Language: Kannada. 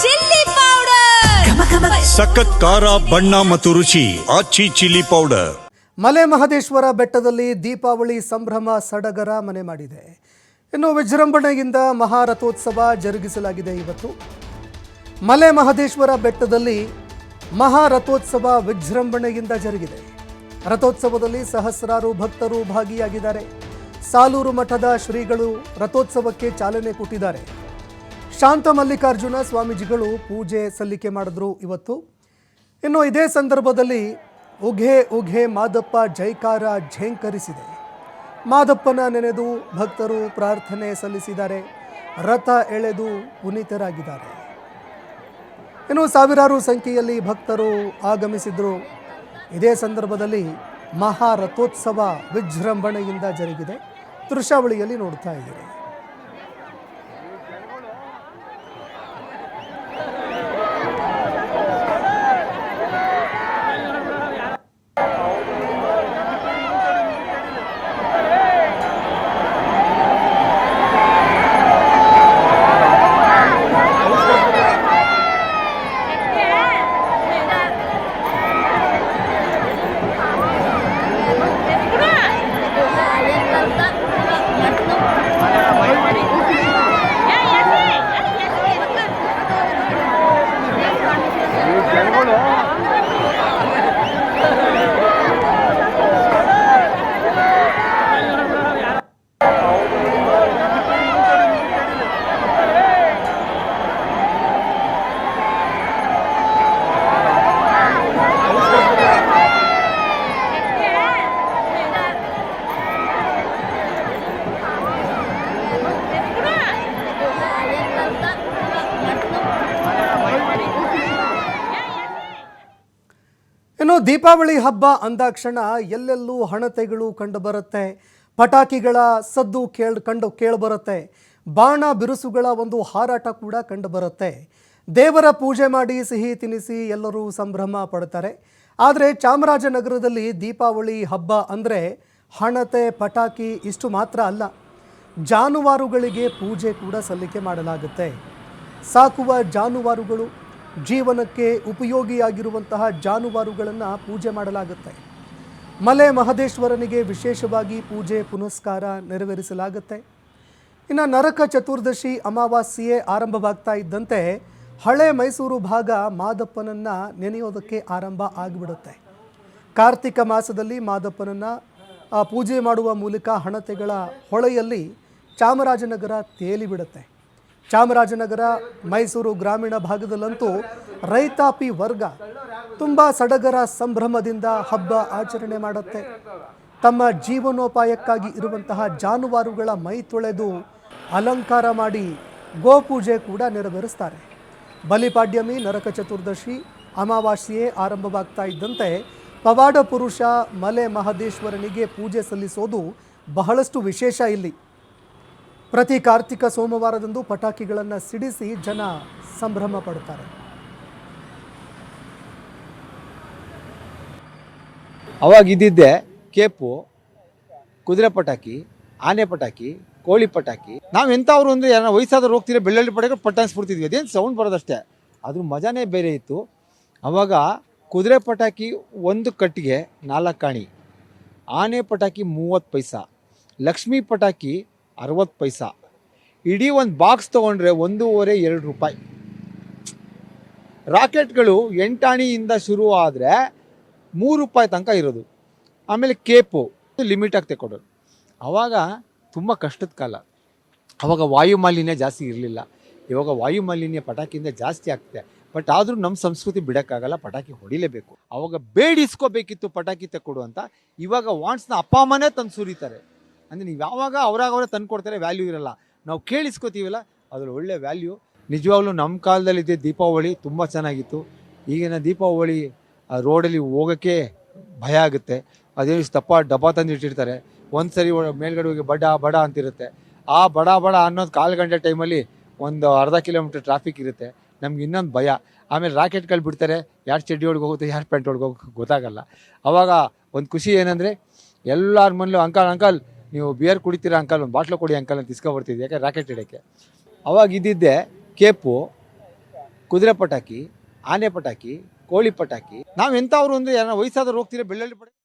ಚಿಲ್ಲಿ ಪೌಡರ್, ಸಖತ್ ಖಾರ ಬಣ್ಣ ಮತ್ತು ರುಚಿ ಆಚಿ ಚಿಲ್ಲಿ ಪೌಡರ್. ಮಲೆ ಮಹದೇಶ್ವರ ಬೆಟ್ಟದಲ್ಲಿ ದೀಪಾವಳಿ ಸಂಭ್ರಮ ಸಡಗರ ಮನೆ ಮಾಡಿದೆ. ಇನ್ನು ವಿಜೃಂಭಣೆಯಿಂದ ಮಹಾರಥೋತ್ಸವ ಜರುಗಿಸಲಾಗಿದೆ. ಇವತ್ತು ಮಲೆ ಮಹದೇಶ್ವರ ಬೆಟ್ಟದಲ್ಲಿ ಮಹಾರಥೋತ್ಸವ ವಿಜೃಂಭಣೆಯಿಂದ ಜರುಗಿದೆ. ರಥೋತ್ಸವದಲ್ಲಿ ಸಹಸ್ರಾರು ಭಕ್ತರು ಭಾಗಿಯಾಗಿದ್ದಾರೆ. ಸಾಲೂರು ಮಠದ ಶ್ರೀಗಳು ರಥೋತ್ಸವಕ್ಕೆ ಚಾಲನೆ ಕೊಟ್ಟಿದ್ದಾರೆ. ಶಾಂತ ಮಲ್ಲಿಕಾರ್ಜುನ ಸ್ವಾಮೀಜಿಗಳು ಪೂಜೆ ಸಲ್ಲಿಕೆ ಮಾಡಿದ್ರು ಇವತ್ತು. ಇನ್ನು ಇದೇ ಸಂದರ್ಭದಲ್ಲಿ ಉಘೆ ಉಘೆ ಮಾದಪ್ಪ ಜೈಕಾರ ಝೇಂಕರಿಸಿದೆ. ಮಾದಪ್ಪನ ನೆನೆದು ಭಕ್ತರು ಪ್ರಾರ್ಥನೆ ಸಲ್ಲಿಸಿದ್ದಾರೆ. ರಥ ಎಳೆದು ಪುನೀತರಾಗಿದ್ದಾರೆ. ಇನ್ನು ಸಾವಿರಾರು ಸಂಖ್ಯೆಯಲ್ಲಿ ಭಕ್ತರು ಆಗಮಿಸಿದ್ರು. ಇದೇ ಸಂದರ್ಭದಲ್ಲಿ ಮಹಾರಥೋತ್ಸವ ವಿಜೃಂಭಣೆಯಿಂದ ಜರುಗಿದೆ. ದೃಶ್ಯಾವಳಿಯಲ್ಲಿ ನೋಡ್ತಾ ಇದ್ದೀರಿ. ಇನ್ನು ದೀಪಾವಳಿ ಹಬ್ಬ ಅಂದಾಕ್ಷಣ ಎಲ್ಲೆಲ್ಲೂ ಹಣತೆಗಳು ಕಂಡುಬರುತ್ತೆ. ಪಟಾಕಿಗಳ ಸದ್ದು ಕೇಳಿಬರುತ್ತೆ. ಬಾಣ ಬಿರುಸುಗಳ ಒಂದು ಹಾರಾಟ ಕೂಡ ಕಂಡುಬರುತ್ತೆ. ದೇವರ ಪೂಜೆ ಮಾಡಿ ಸಿಹಿ ತಿನಿಸಿ ಎಲ್ಲರೂ ಸಂಭ್ರಮ ಪಡ್ತಾರೆ. ಆದರೆ ಚಾಮರಾಜನಗರದಲ್ಲಿ ದೀಪಾವಳಿ ಹಬ್ಬ ಅಂದರೆ ಹಣತೆ ಪಟಾಕಿ ಇಷ್ಟು ಮಾತ್ರ ಅಲ್ಲ, ಜಾನುವಾರುಗಳಿಗೆ ಪೂಜೆ ಕೂಡ ಸಲ್ಲಿಕೆ ಮಾಡಲಾಗುತ್ತೆ. ಸಾಕುವ ಜಾನುವಾರುಗಳು, ಜೀವನಕ್ಕೆ ಉಪಯೋಗಿಯಾಗಿರುವಂತಹ ಜಾನುವಾರುಗಳನ್ನು ಪೂಜೆ ಮಾಡಲಾಗುತ್ತೆ. ಮಲೆ ಮಹದೇಶ್ವರನಿಗೆ ವಿಶೇಷವಾಗಿ ಪೂಜೆ ಪುನಸ್ಕಾರ ನೆರವೇರಿಸಲಾಗುತ್ತೆ. ಇನ್ನು ನರಕ ಚತುರ್ದಶಿ ಅಮಾವಾಸ್ಯೆ ಆರಂಭವಾಗ್ತಾ ಇದ್ದಂತೆ ಹಳೆ ಮೈಸೂರು ಭಾಗ ಮಾದಪ್ಪನನ್ನು ನೆನೆಯೋದಕ್ಕೆ ಆರಂಭ ಆಗಿಬಿಡುತ್ತೆ. ಕಾರ್ತಿಕ ಮಾಸದಲ್ಲಿ ಮಾದಪ್ಪನನ್ನು ಪೂಜೆ ಮಾಡುವ ಮೂಲಕ ಹಣತೆಗಳ ಹೊಳೆಯಲ್ಲಿ ಚಾಮರಾಜನಗರ ತೇಲಿಬಿಡುತ್ತೆ. ಚಾಮರಾಜನಗರ, ಮೈಸೂರು ಗ್ರಾಮೀಣ ಭಾಗದಲ್ಲಂತೂ ರೈತಾಪಿ ವರ್ಗ ತುಂಬ ಸಡಗರ ಸಂಭ್ರಮದಿಂದ ಹಬ್ಬ ಆಚರಣೆ ಮಾಡುತ್ತೆ. ತಮ್ಮ ಜೀವನೋಪಾಯಕ್ಕಾಗಿ ಇರುವಂತಹ ಜಾನುವಾರುಗಳ ಮೈ ತೊಳೆದು ಅಲಂಕಾರ ಮಾಡಿ ಗೋಪೂಜೆ ಕೂಡ ನೆರವೇರಿಸ್ತಾರೆ. ಬಲಿಪಾಡ್ಯಮಿ, ನರಕ ಚತುರ್ದಶಿ, ಅಮಾವಾಸ್ಯೆ ಆರಂಭವಾಗ್ತಾ ಇದ್ದಂತೆ ಪವಾಡ ಪುರುಷ ಮಲೆ ಮಹದೇಶ್ವರನಿಗೆ ಪೂಜೆ ಸಲ್ಲಿಸೋದು ಬಹಳಷ್ಟು ವಿಶೇಷ. ಇಲ್ಲಿ ಪ್ರತಿ ಕಾರ್ತಿಕ ಸೋಮವಾರದಂದು ಪಟಾಕಿಗಳನ್ನು ಸಿಡಿಸಿ ಜನ ಸಂಭ್ರಮ ಪಡ್ತಾರೆ. ಅವಾಗಿದ್ದಿದ್ದೆ ಕೇಪು, ಕುದುರೆ ಪಟಾಕಿ, ಆನೆ ಪಟಾಕಿ, ಕೋಳಿ ಪಟಾಕಿ. ನಾವು ಎಂಥವ್ರು ಅಂದರೆ ಯಾರು ವಯಸ್ಸಾದ್ರು ಹೋಗ್ತೀರ ಬೆಳ್ಳುಳ್ಳಿ ಪಟಾಕಿ ಪಟಾಯಿಸ್ಬಿಡ್ತಿದ್ವಿ. ಅದೇನು ಸೌಂಡ್ ಬರೋದಷ್ಟೇ, ಅದ್ರ ಮಜಾನೇ ಬೇರೆ ಇತ್ತು. ಆವಾಗ ಕುದುರೆ ಪಟಾಕಿ ಒಂದು ಕಟ್ಟಿಗೆ 4 ಕಾಣಿ, ಆನೆ ಪಟಾಕಿ 30 ಪೈಸಾ, ಲಕ್ಷ್ಮೀ ಪಟಾಕಿ 60 ಪೈಸಾ. ಇಡೀ ಒಂದು ಬಾಕ್ಸ್ ತೊಗೊಂಡ್ರೆ 1.5-2 ರೂಪಾಯಿ. ರಾಕೆಟ್ಗಳು 8 ಆಣಿಯಿಂದ ಶುರು ಆದರೆ 3 ರೂಪಾಯಿ ತನಕ ಇರೋದು. ಆಮೇಲೆ ಕೇಪು ಲಿಮಿಟಾಗಿ ತೆಕ್ಕೊಡೋದು. ಆವಾಗ ತುಂಬ ಕಷ್ಟದ ಕಾಲ. ಆವಾಗ ವಾಯುಮಾಲಿನ್ಯ ಜಾಸ್ತಿ ಇರಲಿಲ್ಲ. ಇವಾಗ ವಾಯುಮಾಲಿನ್ಯ ಪಟಾಕಿಯಿಂದ ಜಾಸ್ತಿ ಆಗ್ತದೆ. ಬಟ್ ಆದರೂ ನಮ್ಮ ಸಂಸ್ಕೃತಿ ಬಿಡೋಕ್ಕಾಗಲ್ಲ, ಪಟಾಕಿ ಹೊಡಿಲೇಬೇಕು. ಆವಾಗ ಬೇಡಿಸ್ಕೋಬೇಕಿತ್ತು ಪಟಾಕಿ ತೆಕ್ಕೊಡು ಅಂತ. ಇವಾಗ ವಾಂಟ್ಸ್ನ ಅಪ್ಪ ಅಮ್ಮನೇ ತಂದು ಸುರಿತಾರೆ. ಅಂದರೆ ನೀವು ಯಾವಾಗ ಅವರೇ ತಂದು ಕೊಡ್ತಾರೆ, ವ್ಯಾಲ್ಯೂ ಇರಲ್ಲ. ನಾವು ಕೇಳಿಸ್ಕೋತೀವಲ್ಲ, ಅದ್ರ ಒಳ್ಳೆ ವ್ಯಾಲ್ಯೂ. ನಿಜವಾಗ್ಲೂ ನಮ್ಮ ಕಾಲದಲ್ಲಿದ್ದ ದೀಪಾವಳಿ ತುಂಬ ಚೆನ್ನಾಗಿತ್ತು. ಈಗಿನ ದೀಪಾವಳಿ ರೋಡಲ್ಲಿ ಹೋಗೋಕ್ಕೆ ಭಯ ಆಗುತ್ತೆ. ಅದೇನು ಡಬ್ಬ ತಂದು ಇಟ್ಟಿರ್ತಾರೆ. ಒಂದು ಸರಿ ಮೇಲ್ಗಡೆ ಹೋಗಿ ಬಡ ಅಂತಿರುತ್ತೆ. ಆ ಬಡ ಅನ್ನೋದು 1/4 ಗಂಟೆ ಟೈಮಲ್ಲಿ ಒಂದು ಅರ್ಧ ಕಿಲೋಮೀಟರ್ ಟ್ರಾಫಿಕ್ ಇರುತ್ತೆ. ನಮ್ಗೆ ಇನ್ನೊಂದು ಭಯ. ಆಮೇಲೆ ರಾಕೆಟ್ಗಳು ಬಿಡ್ತಾರೆ, ಯಾರು ಚಡ್ಡಿ ಒಳಗೆ ಹೋಗುತ್ತೆ, ಯಾರು ಪ್ಯಾಂಟ್ ಒಳಗೆ ಹೋಗೋಕ್ಕೆ ಗೊತ್ತಾಗಲ್ಲ. ಆವಾಗ ಒಂದು ಖುಷಿ ಏನಂದರೆ ಎಲ್ಲರ ಮನೇಲೂ ಅಂಕಲ್ ನೀವು ಬಿಯರ್ ಕುಡಿತೀರಾ ಅಂಕಲ್, ಒಂದು ಬಾಟ್ಲು ಕೊಡಿ ಅಂಕಲ್ ಅಂತ ಇಸ್ಕೊಬರ್ತಿದ್ವಿ. ಯಾಕೆ ರಾಕೆಟ್ ಇಡೋಕ್ಕೆ. ಅವಾಗ ಇದ್ದಿದ್ದೆ ಕೇಪು, ಕುದುರೆ ಪಟಾಕಿ, ಆನೆ ಪಟಾಕಿ, ಕೋಳಿ ಪಟಾಕಿ. ನಾವು ಎಂಥವ್ರು ಅಂದರೆ ಯಾರು ವಯಸ್ಸಾದವ್ರು ಹೋಗ್ತೀರಾ ಬೆಳ್ಳುಳ್ಳಿ ಪಟಾಕಿ